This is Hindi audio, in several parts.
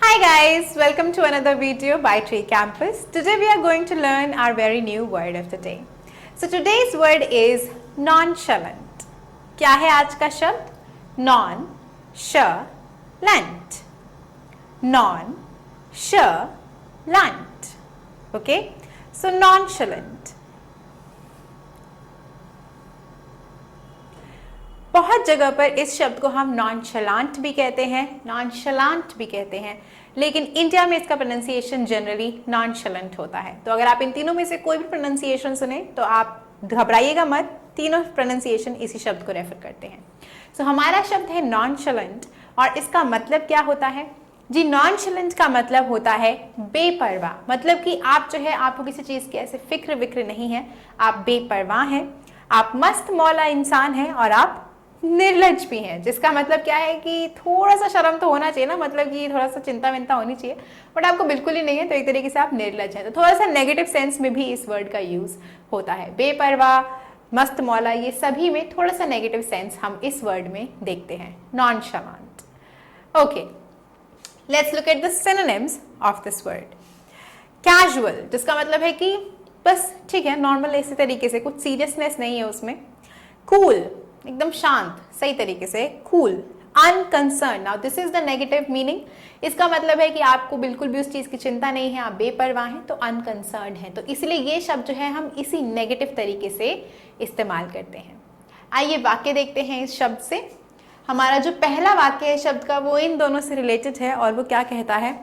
Hi guys, welcome to another video by Treecampus. Today we are going to learn our very new word of the day. So today's word is nonchalant. क्या है आज का शब्द? Non-sh-lant. Non-sh-lant. Okay? So nonchalant. बहुत जगह पर इस शब्द को हम नॉनशलांट भी कहते हैं, नॉनशलांट भी कहते हैं, लेकिन इंडिया में इसका प्रोनाउंसिएशन जनरली नॉनशलांट होता है। तो अगर आप इन तीनों में से कोई भी प्रोनाउंसिएशन सुने तो आप घबराइएगा मत, तीनों प्रोनाउंसिएशन इसी शब्द को रेफर करते हैं। सो हमारा शब्द है नॉनशलांट और इसका मतलब क्या होता है जी? नॉनशलांट का मतलब होता है बेपरवाह, मतलब कि आप जो है आपको किसी चीज की ऐसे फिक्र विक्र नहीं है, आप बेपरवाह हैं, आप मस्त मौला इंसान हैं और आप निर्लज भी हैं। जिसका मतलब क्या है कि थोड़ा सा शर्म तो होना चाहिए ना, मतलब कि थोड़ा सा चिंता विंता होनी चाहिए, बट आपको बिल्कुल ही नहीं है, तो एक तरीके से आप निर्लज हैं। तो थोड़ा सा नेगेटिव सेंस में भी इस वर्ड का यूज होता है। बेपरवाह, मस्त मौला, ये सभी में थोड़ा सा नेगेटिव सेंस हम इस वर्ड में देखते हैं, nonchalant. Okay, let's look at the synonyms of this word. Casual, जिसका मतलब है कि बस ठीक है, नॉर्मल, इसी तरीके से, कुछ सीरियसनेस नहीं है उसमें। कूल, एकदम शांत, सही तरीके से cool. Unconcern, now this is the negative meaning. इसका मतलब है कि आपको बिल्कुल भी उस चीज की चिंता नहीं है, आप बेपरवाह हैं, तो अनकंसर्न है। तो इसलिए ये शब्द जो है हम इसी नेगेटिव तरीके से इस्तेमाल करते हैं। आइए वाक्य देखते हैं इस शब्द से। हमारा जो पहला वाक्य है शब्द का वो इन दोनों से रिलेटेड है और वो क्या कहता है?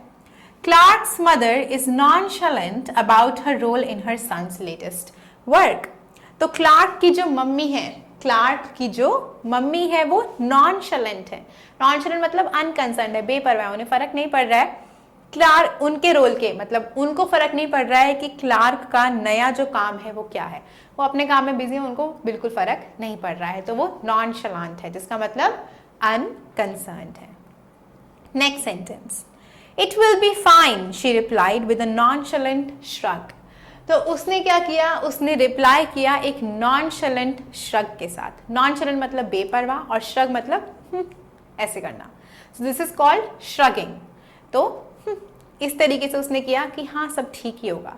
Clarke's mother is nonchalant about her role in her son's latest work. तो क्लार्क की जो मम्मी है, क्लार्क की जो मम्मी है वो नॉनशलेंट है। नॉनशलेंट मतलब अनकंसर्न है, बेपरवाह, उन्हें फर्क नहीं पड़ रहा है क्लार्क उनके रोल के, मतलब उनको फर्क नहीं पड़ रहा है कि क्लार्क का नया जो काम है वो क्या है। वो अपने काम में बिजी है, उनको बिल्कुल फर्क नहीं पड़ रहा है, तो वो नॉनशलांट है, जिसका मतलब अनकंसर्न्ड है। Next sentence, it will be fine, she replied with a nonchalant shrug. तो उसने क्या किया? उसने रिप्लाई किया एक नॉनशलेंट श्रग के साथ। नॉनशलेंट मतलब बेपरवाह और श्रग मतलब ऐसे करना। So this is called shrugging. तो इस तरीके से उसने किया कि हाँ सब ठीक ही होगा।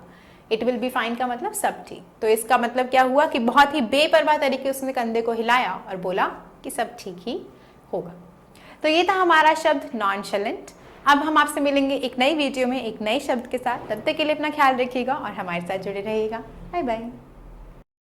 इट विल बी फाइन का मतलब सब ठीक। तो इसका मतलब क्या हुआ कि बहुत ही बेपरवाह तरीके उसने कंधे को हिलाया और बोला कि सब ठीक ही होगा। तो ये था हमारा शब्द नॉनशलेंट। अब हम आपसे मिलेंगे एक नई वीडियो में एक नए शब्द के साथ। तब तक के लिए अपना ख्याल रखिएगा और हमारे साथ जुड़े रहिएगा। Bye bye.